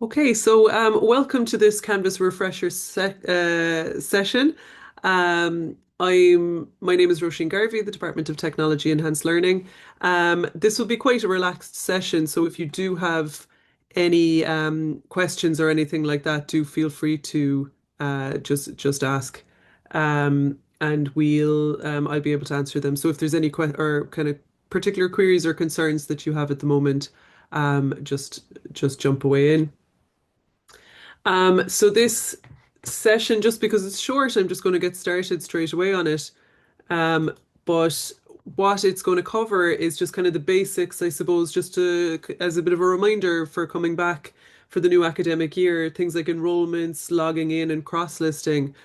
Okay, so welcome to this Canvas Refresher session. My name is Roisin Garvey, the Department of Technology Enhanced Learning. This will be quite a relaxed session, so if you do have any questions or anything like that, do feel free to just ask, and I'll be able to answer them. So if there's any que or kind of particular queries or concerns that you have at the moment, just jump away in. So this session, just because it's short, I'm just going to get started straight away on it. Um, but what it's going to cover is just kind of the basics, I suppose, just as a bit of a reminder for coming back for the new academic year, things like enrollments, logging in, and cross-listing.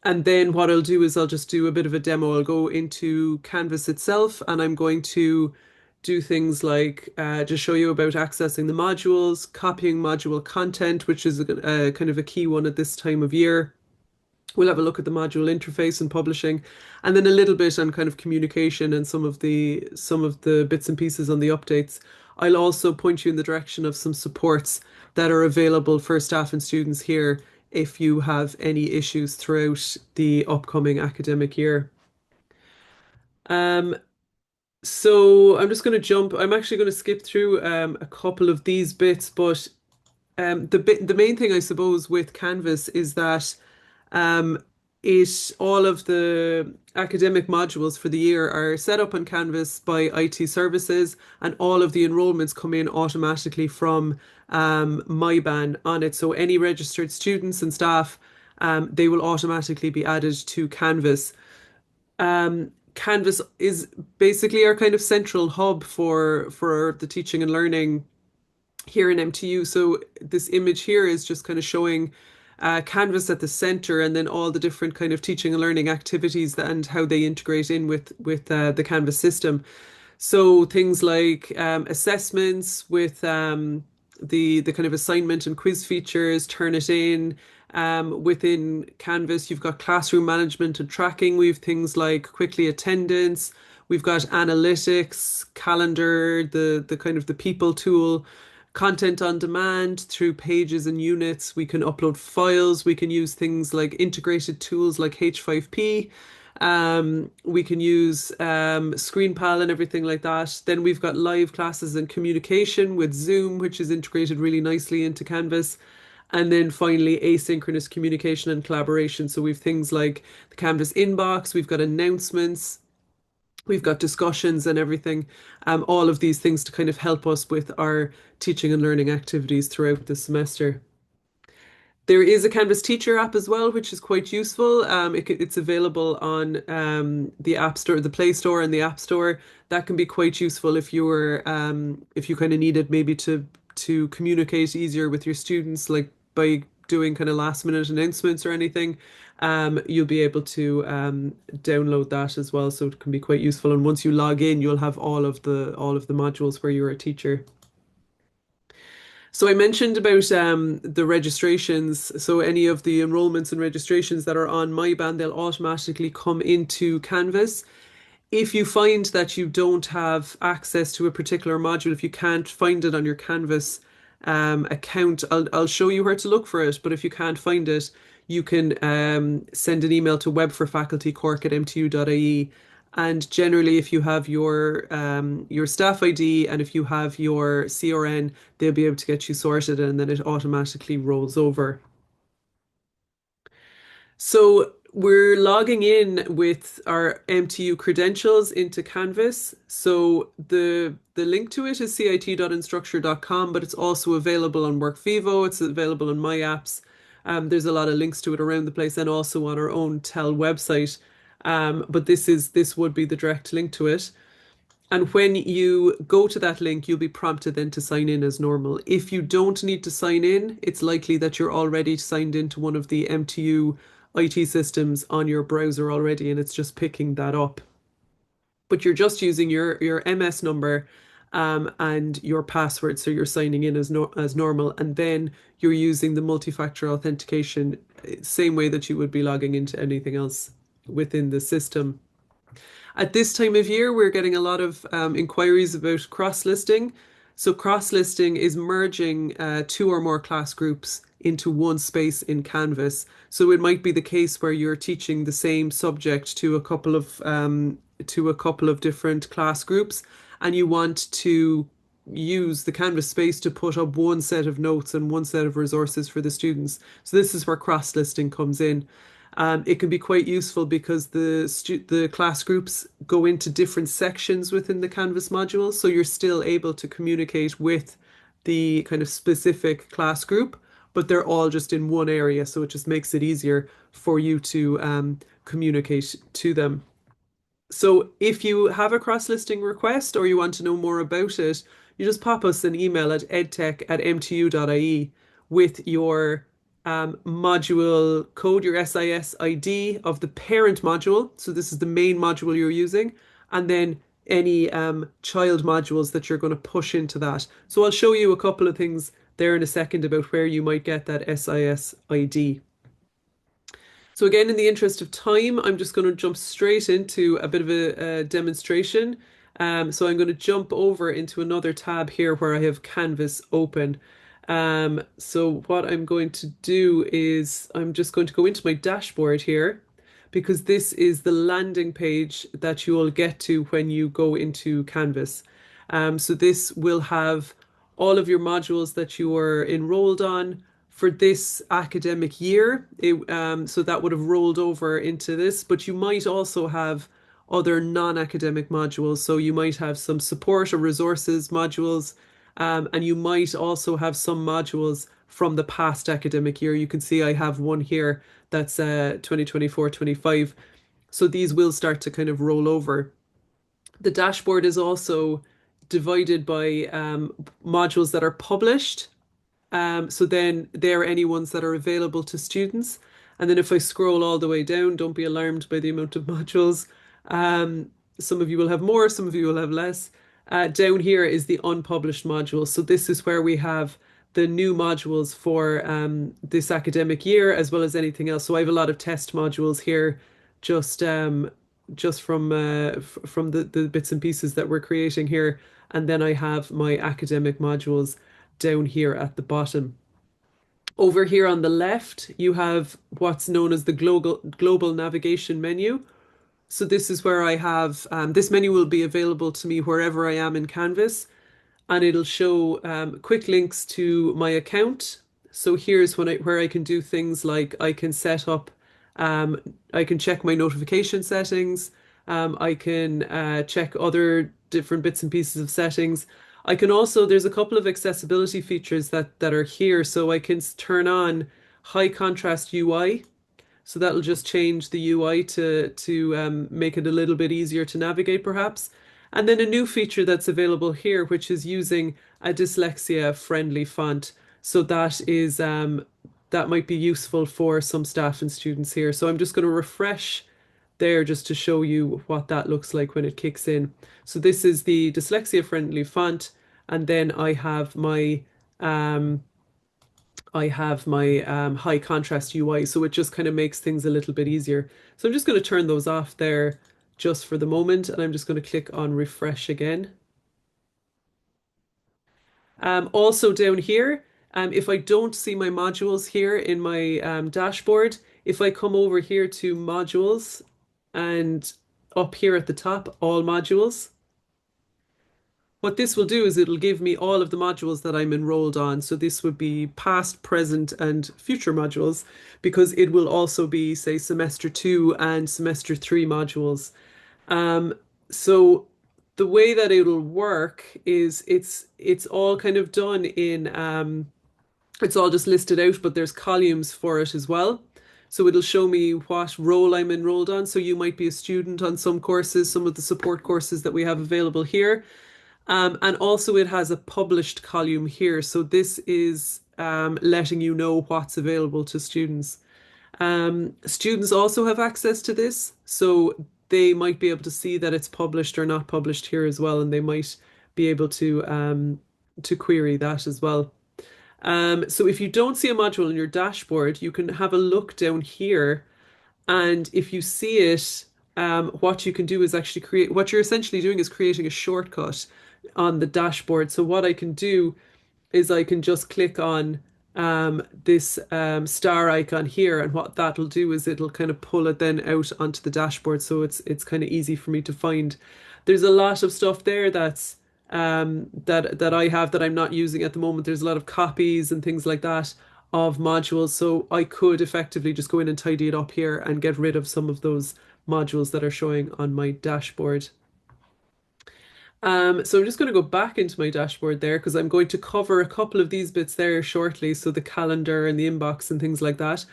And then what I'll do is I'll just do a bit of a demo. I'll go into Canvas itself and I'm going to do things like just show you about accessing the modules, copying module content, which is a kind of a key one at this time of year. We'll have a look at the module interface and publishing, and then a little bit on kind of communication and some of the bits and pieces on the updates. I'll also point you in the direction of some supports that are available for staff and students here if you have any issues throughout the upcoming academic year. Um, so I'm just going to jump. I'm actually going to skip through a couple of these bits, but the main thing I suppose with Canvas is that um, all of the academic modules for the year are set up on Canvas by IT services, and all of the enrollments come in automatically from MyBan on it. So any registered students and staff, they will automatically be added to Canvas. Canvas is basically our kind of central hub for the teaching and learning here in MTU. So this image here is just kind of showing Canvas at the center, and then all the different kind of teaching and learning activities and how they integrate in with the Canvas system. So things like assessments with the kind of assignment and quiz features, Turnitin. Within Canvas, you've got classroom management and tracking. We've things like Quickly Attendance. We've got analytics, calendar, the kind of the people tool, content on demand through pages and units. We can upload files. We can use things like integrated tools like H5P. We can use ScreenPal and everything like that. Then we've got live classes and communication with Zoom, which is integrated really nicely into Canvas. And then finally, asynchronous communication and collaboration. So we've things like the Canvas inbox, we've got announcements, we've got discussions and everything. All of these things to kind of help us with our teaching and learning activities throughout the semester. There is a Canvas Teacher app as well, which is quite useful. It's available on the App Store, the Play Store, and the App Store. That can be quite useful if you kind of needed maybe to communicate easier with your students, like by doing kind of last minute announcements or anything. You'll be able to download that as well, so it can be quite useful. And once you log in, you'll have all of the modules where you're a teacher. So I mentioned about the registrations. So any of the enrollments and registrations that are on MyBan, they'll automatically come into Canvas. If you find that you don't have access to a particular module, if you can't find it on your Canvas account, I'll show you where to look for it. But if you can't find it, you can send an email to webforfacultycork@mtu.ie. And generally, if you have your staff ID and if you have your CRN, they'll be able to get you sorted, and then it automatically rolls over. So we're logging in with our MTU credentials into Canvas. So the link to it is cit.instructure.com, but it's also available on WorkVivo. It's available on My Apps. There's a lot of links to it around the place, and also on our own TEL website. But this would be the direct link to it. And when you go to that link, you'll be prompted then to sign in as normal. If you don't need to sign in, it's likely that you're already signed into one of the MTU IT systems on your browser already, and it's just picking that up. But you're just using your MS number and your password, so you're signing in as normal, and then you're using the multi-factor authentication, same way that you would be logging into anything else within the system. At this time of year, we're getting a lot of inquiries about cross-listing. So cross-listing is merging two or more class groups into one space in Canvas. So it might be the case where you're teaching the same subject to a couple of different class groups, and you want to use the Canvas space to put up one set of notes and one set of resources for the students. So this is where cross-listing comes in. It can be quite useful because the class groups go into different sections within the Canvas module, so you're still able to communicate with the kind of specific class group, but they're all just in one area, so it just makes it easier for you to communicate to them. So if you have a cross-listing request or you want to know more about it, you just pop us an email at edtech@mtu.ie with your module code, your SIS ID of the parent module. So this is the main module you're using, and then any child modules that you're going to push into that. So I'll show you a couple of things there in a second about where you might get that SIS ID. So again, in the interest of time, I'm just going to jump straight into a bit of a demonstration. So I'm going to jump over into another tab here where I have Canvas open. So what I'm going to do is I'm just going to go into my dashboard here because this is the landing page that you will get to when you go into Canvas. So this will have all of your modules that you are enrolled on for this academic year. So that would have rolled over into this, but you might also have other non-academic modules. So you might have some support or resources modules, and you might also have some modules from the past academic year. You can see I have one here that's 2024-25. So these will start to kind of roll over. The dashboard is also divided by modules that are published. So then there are any ones that are available to students. And then if I scroll all the way down, don't be alarmed by the amount of modules. Some of you will have more, some of you will have less. Down here is the unpublished modules. So this is where we have the new modules for this academic year, as well as anything else. So I have a lot of test modules here, just from the bits and pieces that we're creating here. And then I have my academic modules down here at the bottom. Over here on the left, you have what's known as the global navigation menu. So this is where I have, this menu will be available to me wherever I am in Canvas, and it'll show quick links to my account. So here's where I can do things like I can set up, I can check my notification settings, I can check other different bits and pieces of settings. I can also, there's a couple of accessibility features that are here. So I can turn on high contrast UI. So that'll just change the UI to make it a little bit easier to navigate, perhaps. And then a new feature that's available here, which is using a dyslexia-friendly font. So that might be useful for some staff and students here. So I'm just going to refresh there just to show you what that looks like when it kicks in. So this is the dyslexia-friendly font, and then I have my high contrast UI, so it just kind of makes things a little bit easier. So I'm just going to turn those off there just for the moment, and I'm just going to click on refresh again. Also down here, if I don't see my modules here in my dashboard, if I come over here to modules and up here at the top, all modules, what this will do is it'll give me all of the modules that I'm enrolled on. So this would be past, present, and future modules, because it will also be, say, semester 2 and semester 3 modules. So the way that it'll work is it's all kind of done in it's all just listed out, but there's columns for it as well. So it'll show me what role I'm enrolled on. So you might be a student on some courses, some of the support courses that we have available here. And also it has a published column here. So this is letting you know what's available to students. Students also have access to this, so they might be able to see that it's published or not published here as well, and they might be able to query that as well. So if you don't see a module in your dashboard, you can have a look down here, and if you see it, what you can do is actually what you're essentially doing is creating a shortcut on the dashboard. So what I can do is I can just click on this star icon here, and what that'll do is it'll kind of pull it then out onto the dashboard, so it's kind of easy for me to find. There's a lot of stuff there that I have that I'm not using at the moment. There's a lot of copies and things like that of modules, so I could effectively just go in and tidy it up here and get rid of some of those modules that are showing on my dashboard. So I'm just going to go back into my dashboard there because I'm going to cover a couple of these bits there shortly. So the calendar and the inbox and things like that.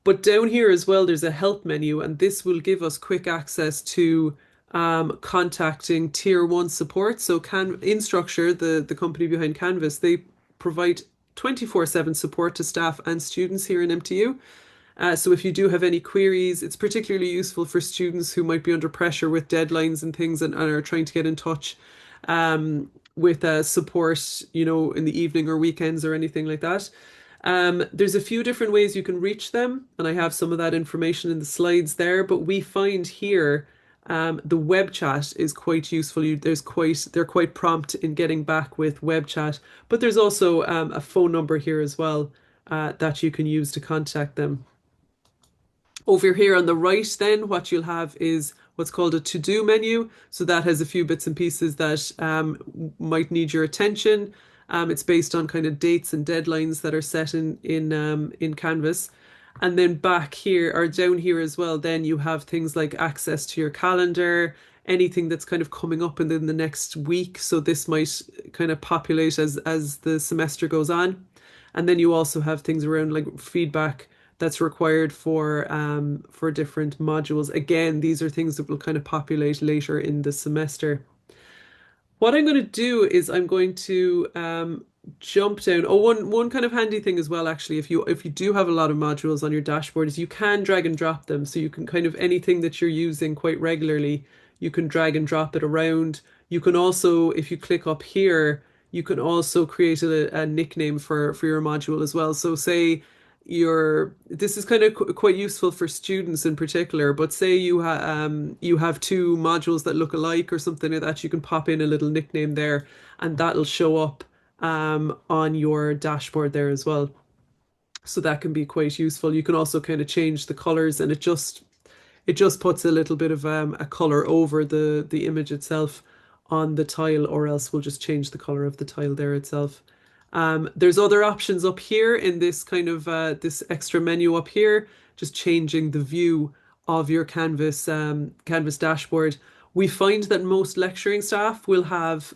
But down here as well, there's a help menu, and this will give us quick access to contacting tier one support. So InStructure, the company behind Canvas, they provide 24/7 support to staff and students here in MTU. So if you do have any queries, it's particularly useful for students who might be under pressure with deadlines and things and are trying to get in touch with support, in the evening or weekends or anything like that. There's a few different ways you can reach them, and I have some of that information in the slides there, but we find here the web chat is quite useful. They're quite prompt in getting back with web chat, but there's also a phone number here as well that you can use to contact them. Over here on the right, then, what you'll have is what's called a to-do menu. So that has a few bits and pieces that might need your attention. It's based on kind of dates and deadlines that are set in Canvas. And then back here or down here as well, then you have things like access to your calendar, anything that's kind of coming up within the next week. So this might kind of populate as the semester goes on. And then you also have things around like feedback that's required for different modules. Again, these are things that will kind of populate later in the semester. What I'm going to do is I'm going to jump down. Oh, one kind of handy thing as well, actually, if you do have a lot of modules on your dashboard, is you can drag and drop them. So you can kind of anything that you're using quite regularly, you can drag and drop it around. You can also, if you click up here, you can also create a nickname for your module as well. So say this is kind of quite useful for students in particular, but say you have two modules that look alike or something like that, you can pop in a little nickname there, and that'll show up on your dashboard there as well. So that can be quite useful. You can also kind of change the colors, and it just puts a little bit of a color over the image itself on the tile, or else we'll just change the color of the tile there itself. There's other options up here in this kind of this extra menu up here, just changing the view of your Canvas dashboard. We find that most lecturing staff will have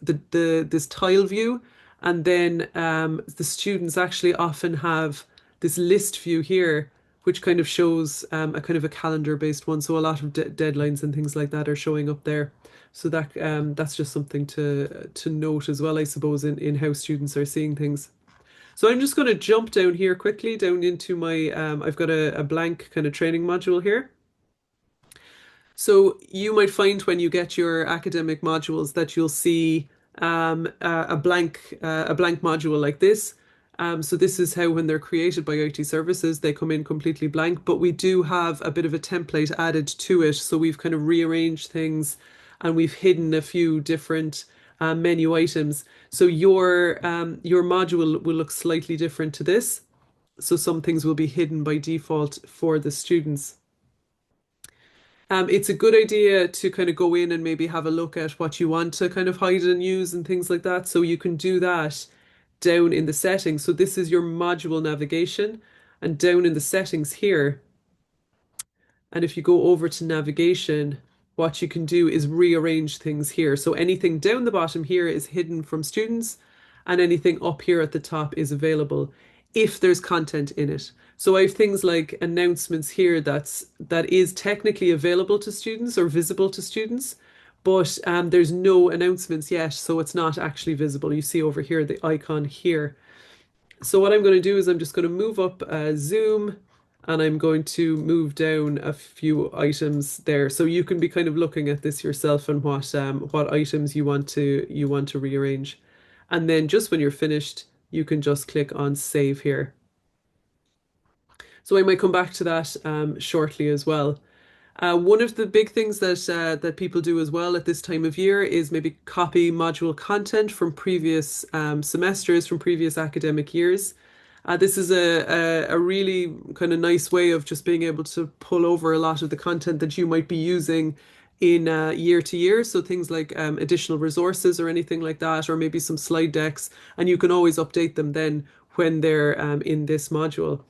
this tile view, and then the students actually often have this list view here, which kind of shows a kind of a calendar based one. So a lot of deadlines and things like that are showing up there. So that's just something to note as well, I suppose, in how students are seeing things. So I'm just going to jump down here quickly down into my I've got a blank kind of training module here. So you might find when you get your academic modules that you'll see a blank module like this. So this is how when they're created by IT services, they come in completely blank, but we do have a bit of a template added to it. So we've kind of rearranged things and we've hidden a few different menu items. So your module will look slightly different to this. So some things will be hidden by default for the students. It's a good idea to kind of go in and maybe have a look at what you want to kind of hide and use and things like that. So you can do that down in the settings. So this is your module navigation, and down in the settings here. And if you go over to navigation, what you can do is rearrange things here. So anything down the bottom here is hidden from students, and anything up here at the top is available if there's content in it. So I have things like announcements here that is technically available to students or visible to students, but there's no announcements yet, so it's not actually visible. You see over here the icon here. So what I'm going to do is I'm just going to move up Zoom, and I'm going to move down a few items there. So you can be kind of looking at this yourself and what items you want to rearrange. And then just when you're finished, you can just click on save here. So I might come back to that shortly as well. One of the big things that people do as well at this time of year is maybe copy module content from previous semesters, from previous academic years. This is a really kind of nice way of just being able to pull over a lot of the content that you might be using in year to year. So things like additional resources or anything like that, or maybe some slide decks, and you can always update them then when they're in this module.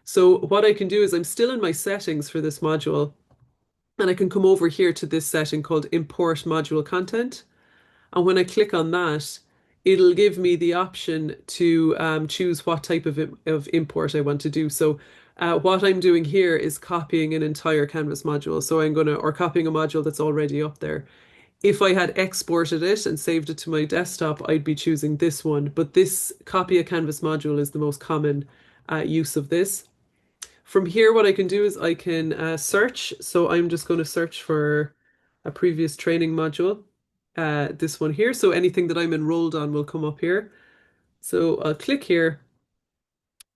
So what I can do is I'm still in my settings for this module, and I can come over here to this setting called import module content. And when I click on that, it'll give me the option to choose what type of import I want to do. So what I'm doing here is copying an entire Canvas module. So I'm going to, or copying a module that's already up there. If I had exported it and saved it to my desktop, I'd be choosing this one. But this copy a Canvas module is the most common use of this. From here, what I can do is I can search. So I'm just going to search for a previous training module, this one here. So anything that I'm enrolled on will come up here. So I'll click here.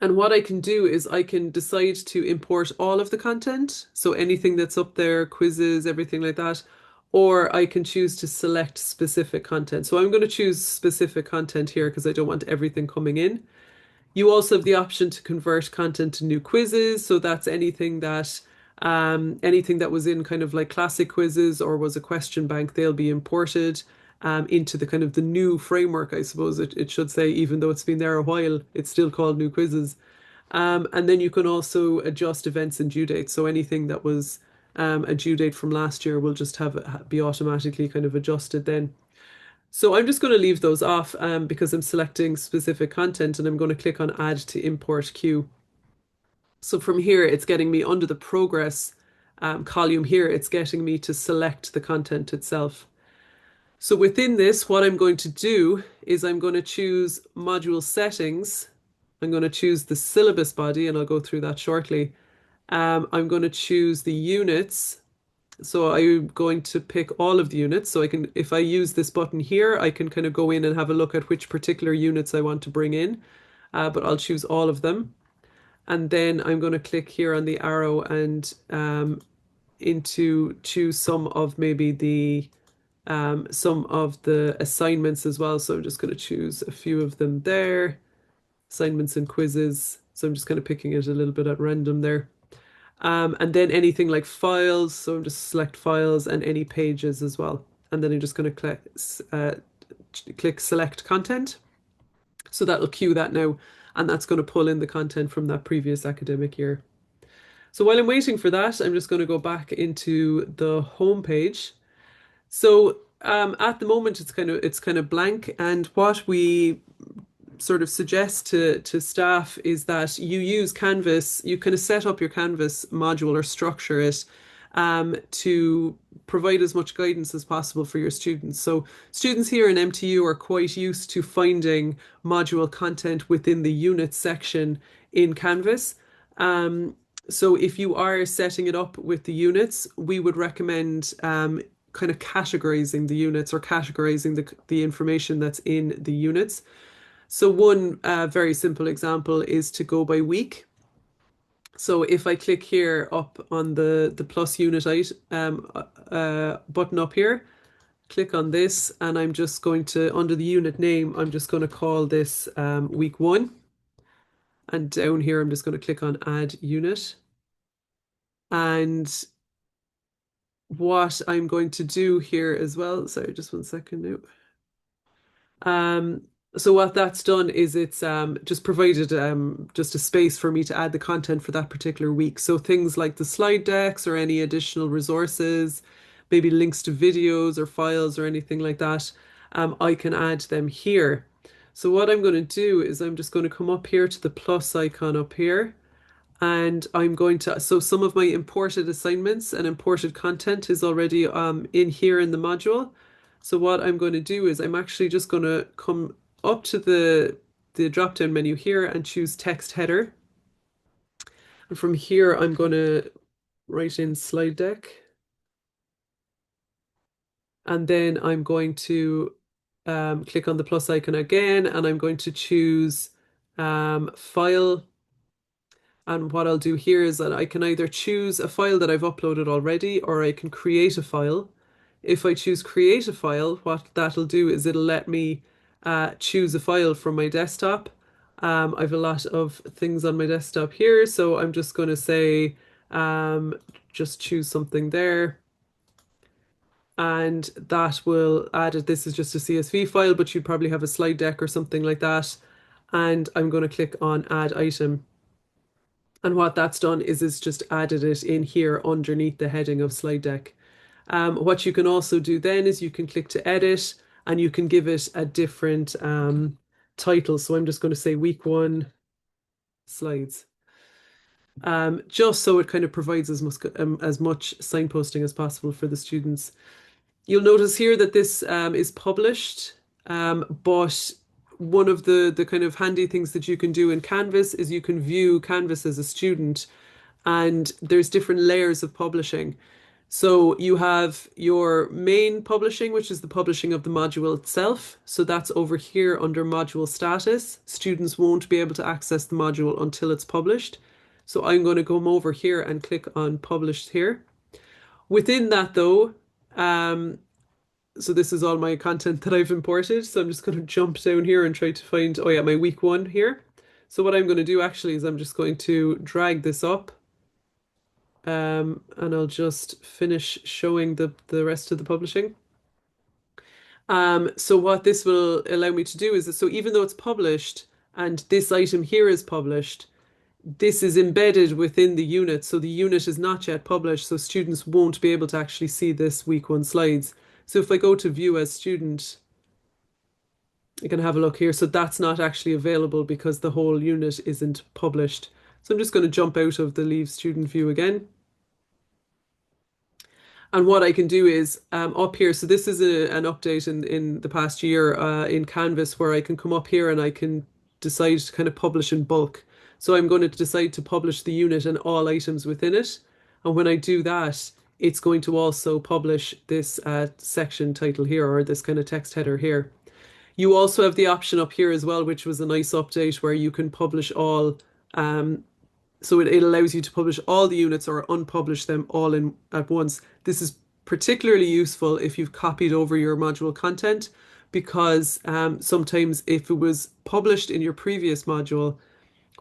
And what I can do is I can decide to import all of the content. So anything that's up there, quizzes, everything like that. Or I can choose to select specific content. So I'm going to choose specific content here because I don't want everything coming in. You also have the option to convert content to new quizzes. So that's anything that was in kind of like classic quizzes or was a question bank, they'll be imported into the kind of the new framework, I suppose it should say, even though it's been there a while, it's still called new quizzes. And then you can also adjust events and due dates. So anything that was a due date from last year will just have be automatically kind of adjusted then. So I'm just going to leave those off because I'm selecting specific content, and I'm going to click on add to import queue. So from here, it's getting me under the progress column here, it's getting me to select the content itself. So within this, what I'm going to do is I'm going to choose module settings. I'm going to choose the syllabus body, and I'll go through that shortly. I'm going to choose the units. So I'm going to pick all of the units. So I can, if I use this button here, I can kind of go in and have a look at which particular units I want to bring in. But I'll choose all of them. And then I'm going to click here on the arrow and into choose some of the assignments as well. So I'm just going to choose a few of them there, assignments and quizzes. So I'm just kind of picking it a little bit at random there. And then anything like files. So I'm just select files and any pages as well. And then I'm just going to click select content. So that'll queue that now. And that's going to pull in the content from that previous academic year. So while I'm waiting for that, I'm just going to go back into the home page. So at the moment, it's kind of blank. And what we sort of suggest to staff is that you use Canvas, you kind of set up your Canvas module or structure it to provide as much guidance as possible for your students. So students here in MTU are quite used to finding module content within the unit section in Canvas. So if you are setting it up with the units, we would recommend kind of categorizing the units or categorizing the information that's in the units. So one very simple example is to go by week. So if I click here up on the plus unit button up here, click on this, and I'm just going to, under the unit name, I'm just going to call this week 1. And down here, I'm just going to click on add unit. And what I'm going to do here as well, sorry, just 1 second now. So what that's done is it's just provided just a space for me to add the content for that particular week. So things like the slide decks or any additional resources, maybe links to videos or files or anything like that, I can add them here. So what I'm going to do is I'm just going to come up here to the plus icon up here. And I'm going to, so some of my imported assignments and imported content is already in here in the module. So what I'm going to do is I'm actually just going to come up to the drop-down menu here and choose text header. And from here, I'm going to write in slide deck. And then I'm going to click on the plus icon again, and I'm going to choose file. And what I'll do here is that I can either choose a file that I've uploaded already or I can create a file. If I choose create a file, what that'll do is it'll let me choose a file from my desktop. I have a lot of things on my desktop here, so I'm just going to say just choose something there. And that will add it. This is just a CSV file, but you'd probably have a slide deck or something like that. And I'm going to click on add item. And what that's done is it's just added it in here underneath the heading of slide deck. What you can also do then is you can click to edit and you can give it a different title. So I'm just going to say week one slides. Just so it kind of provides as much signposting as possible for the students. You'll notice here that this is published, but one of the kind of handy things that you can do in Canvas is you can view Canvas as a student, and there's different layers of publishing. So you have your main publishing, which is the publishing of the module itself. So that's over here under module status. Students won't be able to access the module until it's published. So I'm going to come over here and click on published here. Within that though, so this is all my content that I've imported. So I'm just going to jump down here and try to find, oh yeah, my week one here. So what I'm going to do actually is I'm just going to drag this up. And I'll just finish showing the rest of the publishing. So what this will allow me to do is, so even though it's published and this item here is published, this is embedded within the unit. So the unit is not yet published, so students won't be able to actually see this week one slides. So if I go to view as student, you can have a look here. So that's not actually available because the whole unit isn't published. So I'm just going to jump out of the leave student view again. And what I can do is up here, so this is an update in the past year in Canvas where I can come up here and I can decide to kind of publish in bulk. So I'm going to decide to publish the unit and all items within it. And when I do that, it's going to also publish this section title here or this kind of text header here. You also have the option up here as well, which was a nice update where you can publish all so it allows you to publish all the units or unpublish them all in at once. This is particularly useful if you've copied over your module content because sometimes if it was published in your previous module,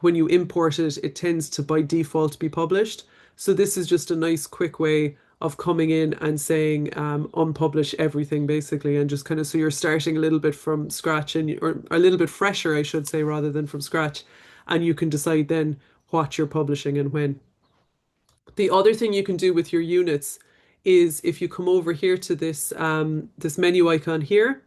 when you import it, it tends to by default be published. So this is just a nice quick way of coming in and saying unpublish everything basically and just kind of so you're starting a little bit from scratch or a little bit fresher, I should say, rather than from scratch. And you can decide then what you're publishing and when. The other thing you can do with your units is if you come over here to this this menu icon here,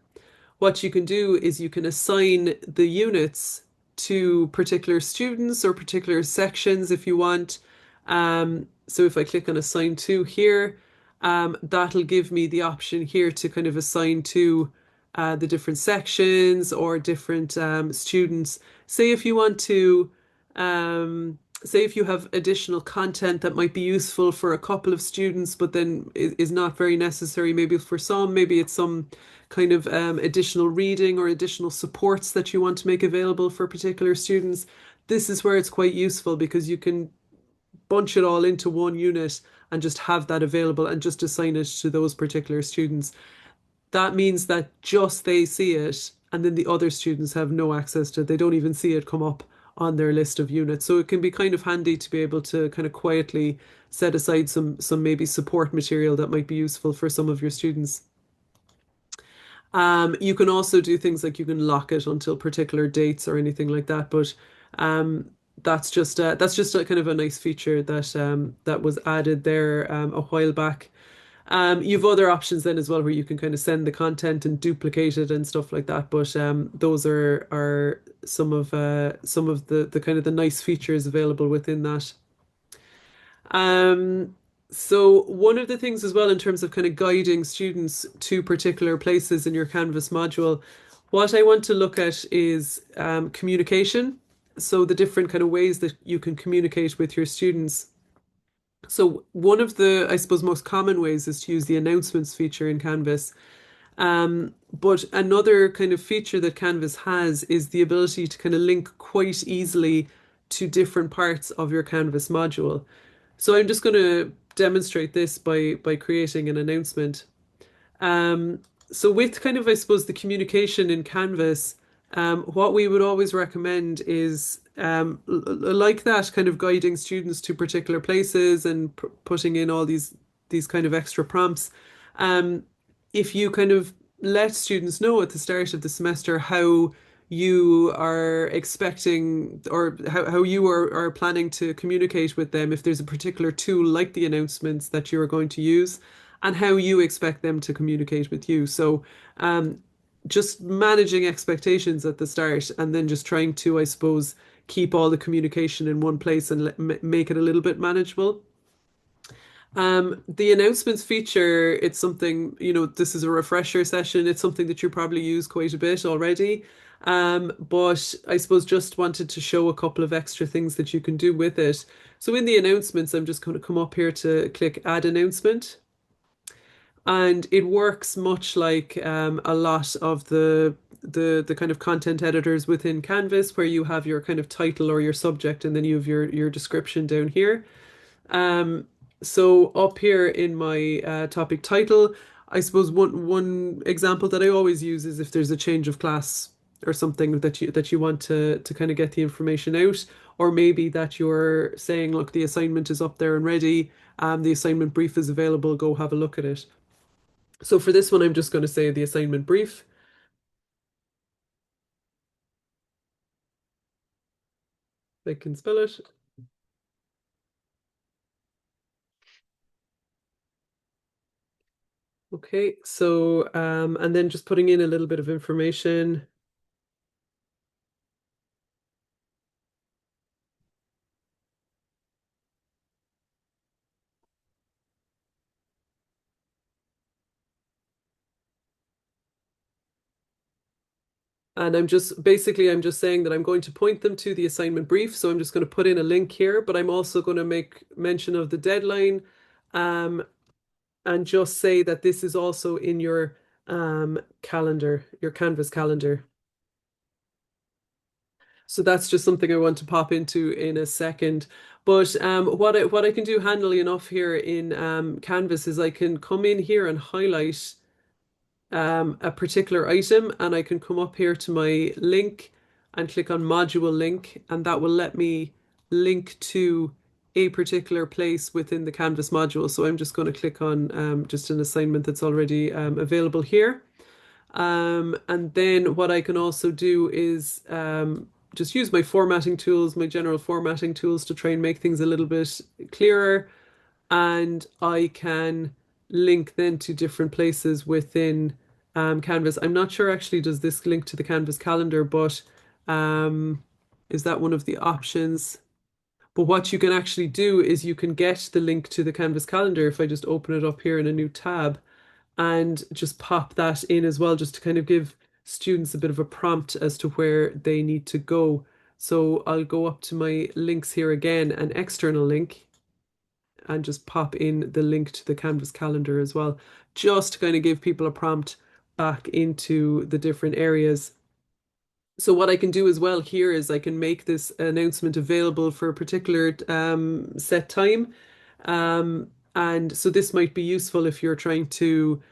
what you can do is you can assign the units to particular students or particular sections if you want. So if I click on assign to here, that'll give me the option here to kind of assign to the different sections or different students. Say if you want to say if you have additional content that might be useful for a couple of students, but then is not very necessary, maybe for some, maybe it's some kind of additional reading or additional supports that you want to make available for particular students. This is where it's quite useful because you can bunch it all into one unit and just have that available and just assign it to those particular students. That means that just they see it and then the other students have no access to it. They don't even see it come up on their list of units. So it can be kind of handy to be able to kind of quietly set aside some maybe support material that might be useful for some of your students. You can also do things like you can lock it until particular dates or anything like that, but that's just a kind of a nice feature that that was added there a while back. You've other options then as well where you can kind of send the content and duplicate it and stuff like that. But those are some of the kind of the nice features available within that. So one of the things as well in terms of kind of guiding students to particular places in your Canvas module, what I want to look at is communication. So the different kind of ways that you can communicate with your students. So one of the, I suppose, most common ways is to use the announcements feature in Canvas. But another kind of feature that Canvas has is the ability to kind of link quite easily to different parts of your Canvas module. So I'm just going to demonstrate this by creating an announcement. Um, so with kind of, I suppose, the communication in Canvas, what we would always recommend is like that, kind of guiding students to particular places and putting in all these kind of extra prompts. Um, if you kind of let students know at the start of the semester how you are expecting or how you are planning to communicate with them, if there's a particular tool like the announcements that you are going to use, and how you expect them to communicate with you. So, just managing expectations at the start and then just trying to, I suppose, keep all the communication in one place and make it a little bit manageable. The announcements feature, it's something, this is a refresher session. It's something that you probably use quite a bit already. But I suppose just wanted to show a couple of extra things that you can do with it. So in the announcements, I'm just going to come up here to click Add Announcement. And it works much like a lot of the kind of content editors within Canvas, where you have your kind of title or your subject, and then you have your description down here. Um, so up here in my topic title, I suppose one example that I always use is if there's a change of class or something that you want to kind of get the information out, or maybe that you're saying, look, the assignment is up there and ready, the assignment brief is available, go have a look at it. So for this one, I'm just going to say the assignment brief. I can spell it. Okay, so and then just putting in a little bit of information. And I'm just saying that I'm going to point them to the assignment brief. So I'm just going to put in a link here, but I'm also going to make mention of the deadline, um, and just say that this is also in your calendar, your Canvas calendar. So that's just something I want to pop into in a second. But what I can do handily enough here in Canvas is I can come in here and highlight a particular item, and I can come up here to my link and click on module link, and that will let me link to a particular place within the Canvas module. So I'm just going to click on just an assignment that's already available here. And then what I can also do is just use my formatting tools, my general formatting tools, to try and make things a little bit clearer. And I can link then to different places within Canvas. I'm not sure actually, does this link to the Canvas calendar, but um, is that one of the options? But what you can actually do is you can get the link to the Canvas calendar if I just open it up here in a new tab and just pop that in as well, just to kind of give students a bit of a prompt as to where they need to go. So I'll go up to my links here again, an external link, and just pop in the link to the Canvas calendar as well, just to kind of give people a prompt back into the different areas. So what I can do as well here is I can make this announcement available for a particular set time. And so this might be useful if you're trying to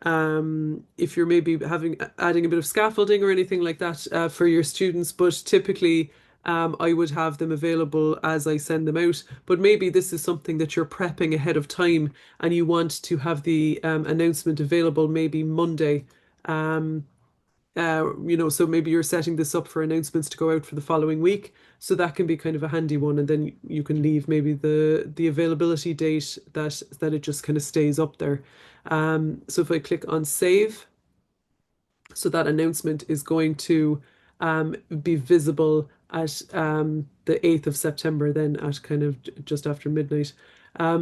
if you're maybe adding a bit of scaffolding or anything like that for your students, but typically I would have them available as I send them out. But maybe this is something that you're prepping ahead of time and you want to have the announcement available maybe Monday. So maybe you're setting this up for announcements to go out for the following week. So that can be kind of a handy one. And then you can leave maybe the availability date that it just kind of stays up there. So if I click on save, so that announcement is going to be visible at the 8th of September, then at kind of just after midnight.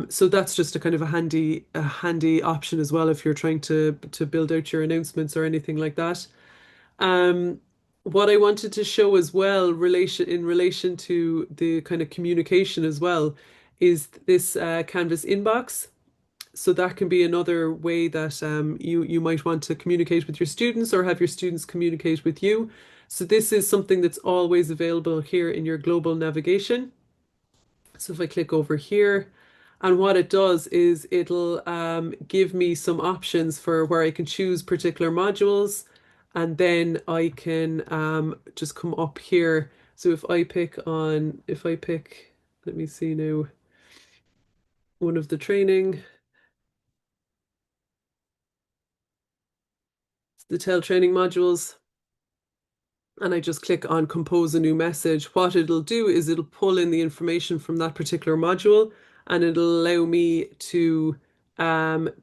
So that's just a kind of a handy option as well if you're trying to build out your announcements or anything like that. Um, what I wanted to show as well, in relation to the kind of communication as well, is this Canvas inbox. So that can be another way that you might want to communicate with your students or have your students communicate with you. So this is something that's always available here in your global navigation. So if I click over here, and what it does is it'll give me some options for where I can choose particular modules, and then I can just come up here. So if I pick, let me see now, one of the training, the TEL training modules, and I just click on compose a new message, what it'll do is it'll pull in the information from that particular module, and it'll allow me to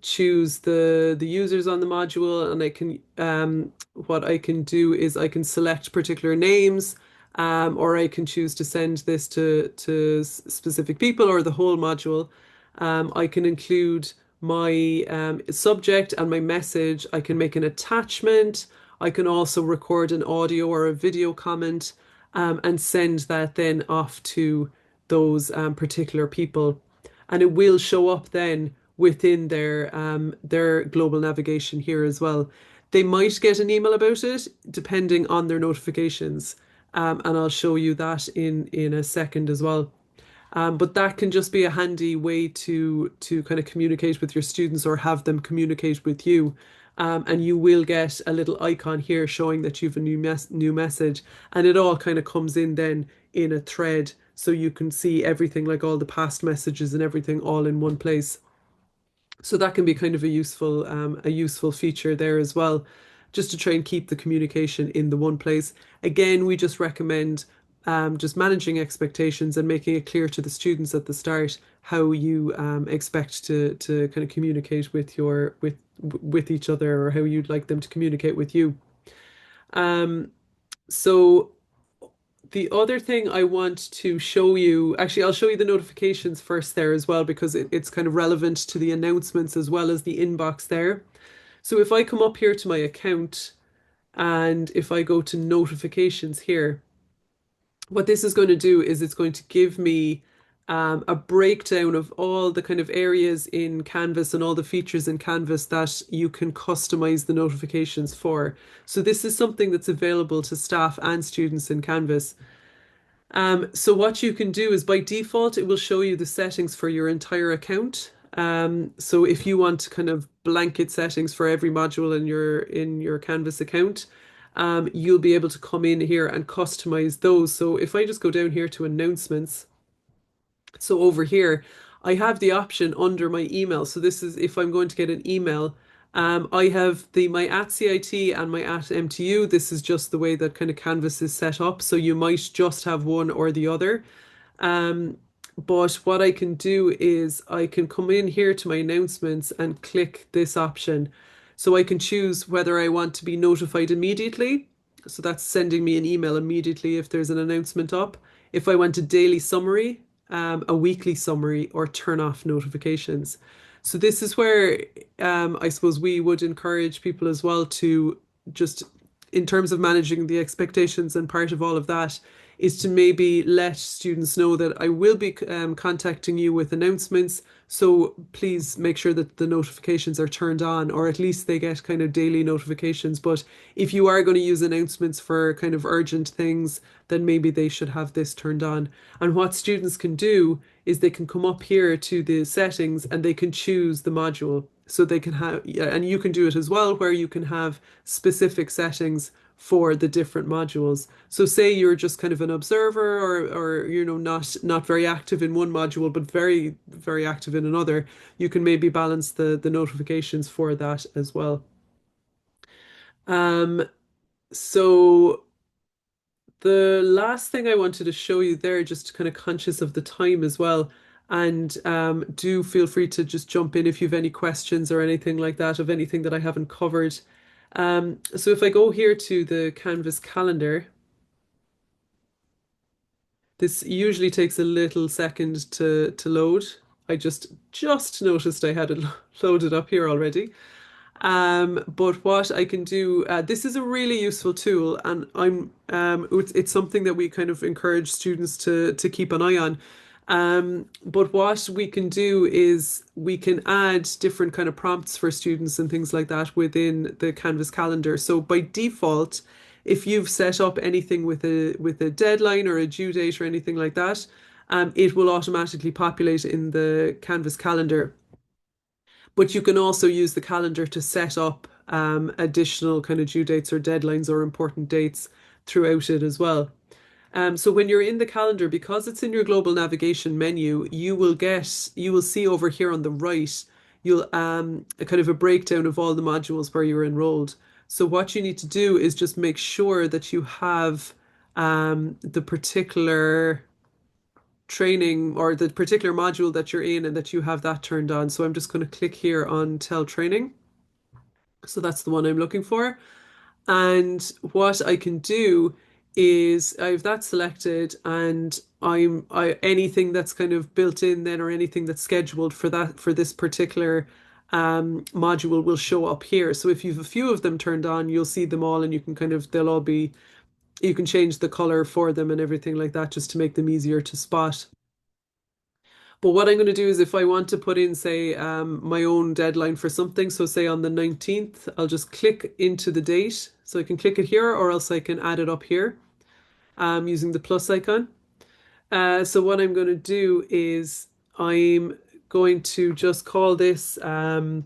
choose the users on the module, and I can what I can do is I can select particular names, or I can choose to send this to specific people or the whole module. I can include my subject and my message. I can make an attachment. I can also record an audio or a video comment, and send that then off to those particular people. And it will show up then within their global navigation here as well. They might get an email about it depending on their notifications. And I'll show you that in a second as well. But that can just be a handy way to kind of communicate with your students or have them communicate with you. And you will get a little icon here showing that you've a new message, and it all kind of comes in then in a thread, so you can see everything, like all the past messages and everything, all in one place. So that can be kind of a useful feature there as well, just to try and keep the communication in the one place. Again, we just recommend just managing expectations and making it clear to the students at the start how you expect to kind of communicate with each other, or how you'd like them to communicate with you. Um, so the other thing I want to show you, actually, I'll show you the notifications first there as well, because it's kind of relevant to the announcements as well as the inbox there. So if I come up here to my account, and if I go to notifications here, what this is going to do is it's going to give me a breakdown of all the kind of areas in Canvas and all the features in Canvas that you can customize the notifications for. So this is something that's available to staff and students in Canvas. So what you can do is by default, it will show you the settings for your entire account. So if you want kind of blanket settings for every module in your Canvas account, you'll be able to come in here and customize those. So if I just go down here to announcements, so over here, I have the option under my email. So this is if I'm going to get an email. I have my @CIT and my @MTU. This is just the way that kind of Canvas is set up. So you might just have one or the other. Um, but what I can do is I can come in here to my announcements and click this option. So I can choose whether I want to be notified immediately. So that's sending me an email immediately if there's an announcement up. If I want a daily summary, a weekly summary, or turn off notifications. So this is where I suppose we would encourage people as well to just, in terms of managing the expectations, and part of all of that is to maybe let students know that I will be contacting you with announcements. So please make sure that the notifications are turned on, or at least they get kind of daily notifications. But if you are going to use announcements for kind of urgent things, then maybe they should have this turned on. And what students can do is they can come up here to the settings and they can choose the module. So they can have, and you can do it as well, where you can have specific settings for the different modules. So say you're just kind of an observer, or not very active in one module but very very active in another, you can maybe balance the notifications for that as well. Um so the last thing I wanted to show you there, just kind of conscious of the time as well, and do feel free to just jump in if you have any questions or anything like that, of anything that I haven't covered. So if I go here to the Canvas calendar, this usually takes a little second to load. I just noticed I had it loaded up here already. But what I can do, this is a really useful tool, and it's something that we kind of encourage students to keep an eye on. But what we can do is we can add different kind of prompts for students and things like that within the Canvas calendar. So by default, if you've set up anything with a deadline or a due date or anything like that, it will automatically populate in the Canvas calendar. But you can also use the calendar to set up additional kind of due dates or deadlines or important dates throughout it as well. So when you're in the calendar, because it's in your global navigation menu, you will see over here on the right, you'll a kind of a breakdown of all the modules where you're enrolled. So what you need to do is just make sure that you have the particular training or the particular module that you're in and that you have that turned on. So I'm just going to click here on tell training. So that's the one I'm looking for. And what I can do is I have that selected and I anything that's kind of built in then or anything that's scheduled for that for this particular module will show up here. So if you've a few of them turned on, you'll see them all and you can kind of they'll all be you can change the color for them and everything like that just to make them easier to spot. But what I'm going to do is if I want to put in, say, my own deadline for something, so say on the 19th, I'll just click into the date. So I can click it here or else I can add it up here using the plus icon. So what I'm going to do is I'm going to just call this class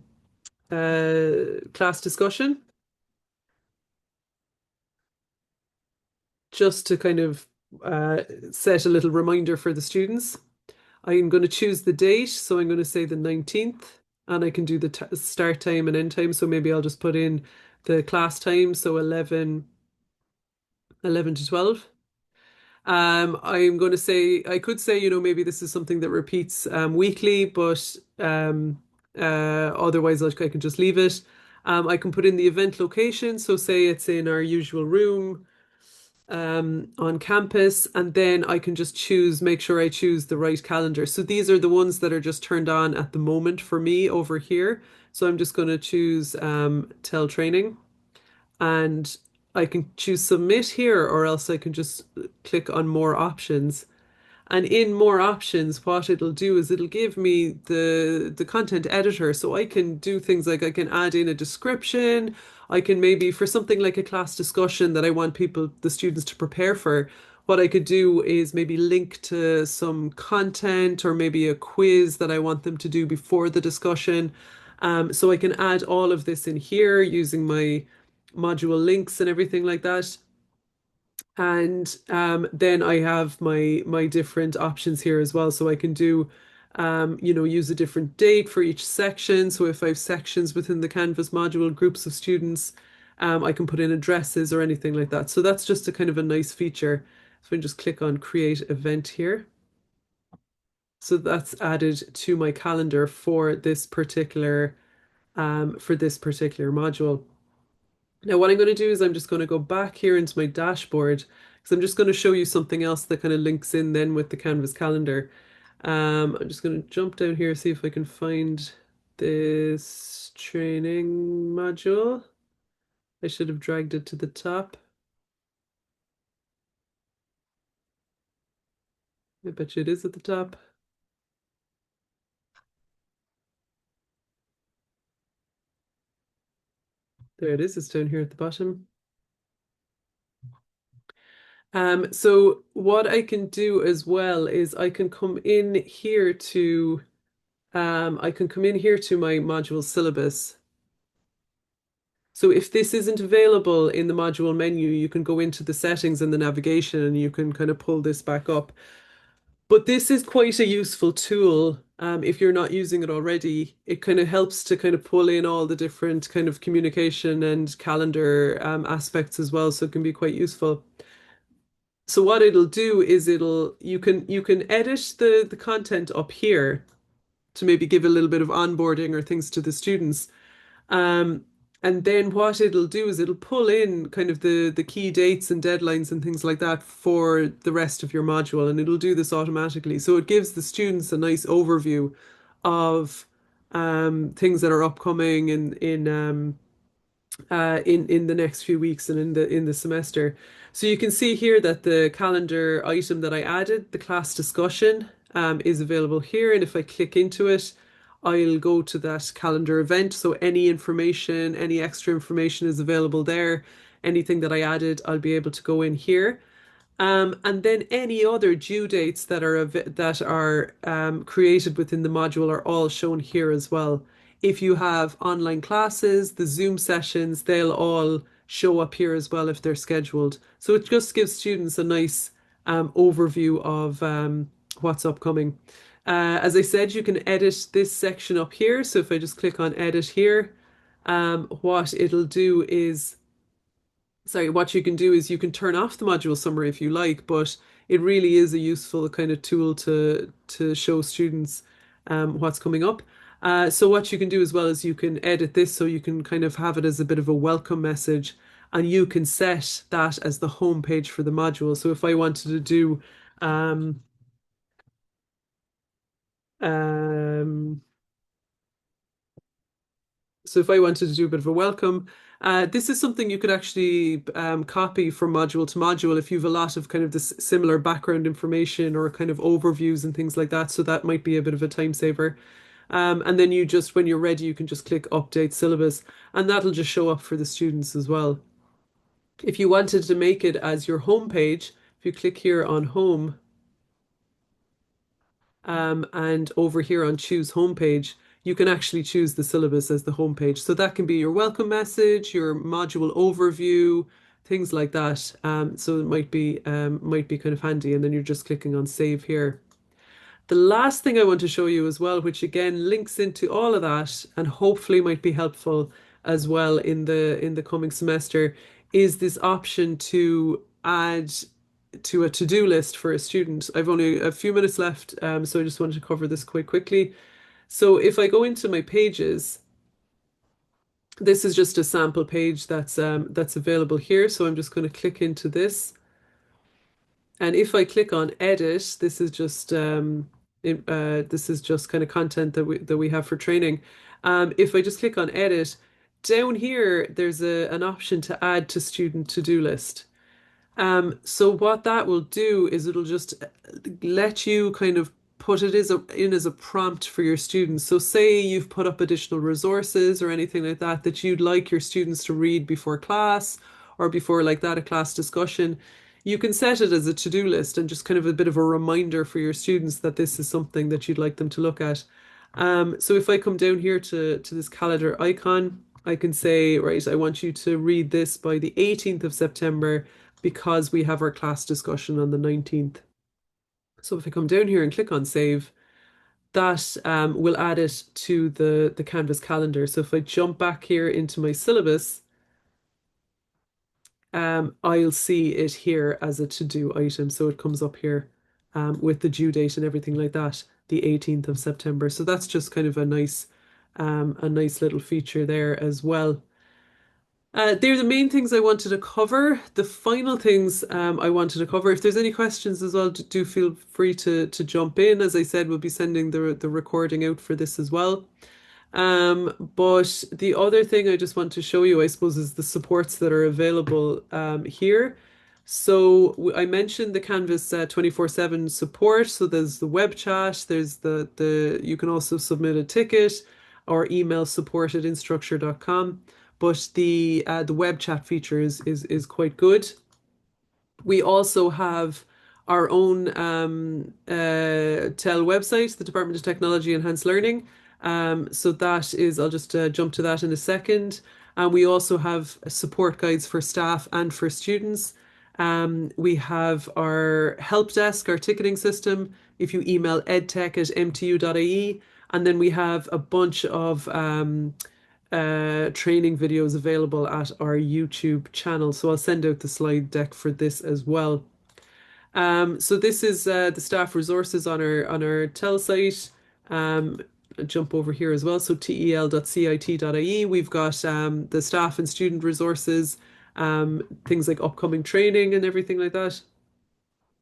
discussion just to kind of set a little reminder for the students. I'm going to choose the date, so I'm going to say the 19th, and I can do the start time and end time. So maybe I'll just put in the class time, so 11 to 12. I'm going to say, I could say, maybe this is something that repeats weekly, but otherwise I can just leave it. I can put in the event location, so say it's in our usual room on campus, and then I can just make sure I choose the right calendar. So these are the ones that are just turned on at the moment for me over here. So I'm just going to choose tell training and I can choose submit here or else I can just click on more options. And in more options, what it'll do is it'll give me the content editor. So I can do things like I can add in a description. I can maybe for something like a class discussion that I want the students to prepare for, what I could do is maybe link to some content or maybe a quiz that I want them to do before the discussion. So I can add all of this in here using my module links and everything like that. And then I have my different options here as well. So I can do, use a different date for each section. So if I have sections within the Canvas module, groups of students, I can put in addresses or anything like that. So that's just a kind of a nice feature. So I can just click on create event here. So that's added to my calendar for this particular module. Now, what I'm going to do is I'm just going to go back here into my dashboard because I'm just going to show you something else that kind of links in then with the Canvas calendar. I'm just going to jump down here, see if I can find this training module. I should have dragged it to the top. I bet you it is at the top. There it is, it's down here at the bottom. So what I can do as well is I can come in here to my module syllabus. So if this isn't available in the module menu, you can go into the settings and the navigation and you can kind of pull this back up. But this is quite a useful tool if you're not using it already. It kind of helps to kind of pull in all the different kind of communication and calendar aspects as well. So it can be quite useful. So what it'll do is you can edit the content up here to maybe give a little bit of onboarding or things to the students. Um, and then what it'll do is it'll pull in kind of the key dates and deadlines and things like that for the rest of your module, and it'll do this automatically. So it gives the students a nice overview of things that are upcoming in the next few weeks and in the semester. So you can see here that the calendar item that I added, the class discussion, is available here. And if I click into it, I'll go to that calendar event. So any information, any extra information is available there. anything that I added, I'll be able to go in here. And then any other due dates that are created within the module are all shown here as well. If you have online classes, the Zoom sessions, they'll all show up here as well if they're scheduled. So it just gives students a nice overview of what's upcoming. As I said, you can edit this section up here. So if I just click on edit here, what it'll do is sorry, what you can do is you can turn off the module summary if you like, but it really is a useful kind of tool to show students what's coming up. So what you can do as well is you can edit this so you can kind of have it as a bit of a welcome message, and you can set that as the home page for the module. So if I wanted to do um, um, So if I wanted to do a bit of a welcome, this is something you could actually copy from module to module if you have a lot of kind of this similar background information or kind of overviews and things like that. So that might be a bit of a time saver. And then you just, when you're ready, you can just click update syllabus, and that'll just show up for the students as well. If you wanted to make it as your home page, if you click here on home, and over here on choose homepage, you can actually choose the syllabus as the homepage. So that can be your welcome message, your module overview, things like that. So it might be kind of handy, and then you're just clicking on save here. The last thing I want to show you as well, which again links into all of that and hopefully might be helpful as well in the coming semester, is this option to add to a to-do list for a student. I've only a few minutes left, so I just wanted to cover this quite quickly. So if I go into my pages, this is just a sample page that's available here. So I'm just going to click into this. And if I click on edit, this is just kind of content that we have for training. If I just click on edit, down here there's an option to add to student to-do list. So what that will do is it'll just let you kind of put it in as a prompt for your students. So say you've put up additional resources or anything like that that you'd like your students to read before class or before like that a class discussion. You can set it as a to-do list and just kind of a bit of a reminder for your students that this is something that you'd like them to look at. So if I come down here to this calendar icon, I can say, right, I want you to read this by the 18th of September because we have our class discussion on the 19th. So if I come down here and click on save, that will add it to the Canvas calendar. So if I jump back here into my syllabus, I'll see it here as a to-do item. So it comes up here with the due date and everything like that, the 18th of September. So that's just kind of a nice little feature there as well. They're the main things I wanted to cover. The final things I wanted to cover. If there's any questions as well, do feel free to jump in. As I said, we'll be sending the recording out for this as well. But the other thing I just want to show you, I suppose, is the supports that are available here. So I mentioned the Canvas 24/7 support. So there's the web chat, there's the you can also submit a ticket or email support@instructure.com. But the web chat feature is quite good. We also have our own TEL website, the Department of Technology Enhanced Learning. So that is, I'll just jump to that in a second. And we also have support guides for staff and for students. We have our help desk, our ticketing system, if you email edtech@mtu.ie. And then we have a bunch of training videos available at our YouTube channel. So I'll send out the slide deck for this as well. So this is the staff resources on our TEL site. Jump over here as well. So tel.cit.ie. We've got the staff and student resources, things like upcoming training and everything like that.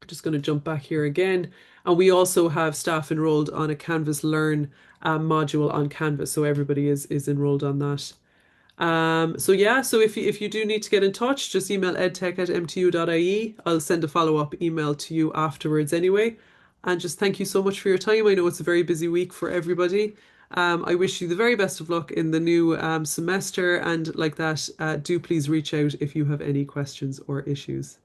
I'm just going to jump back here again. And we also have staff enrolled on a Canvas Learn module on Canvas. So everybody is enrolled on that. So yeah, so if you do need to get in touch, just email edtech@mtu.ie. I'll send a follow-up email to you afterwards anyway. And just thank you so much for your time. I know it's a very busy week for everybody. I wish you the very best of luck in the new semester, and like that, do please reach out if you have any questions or issues.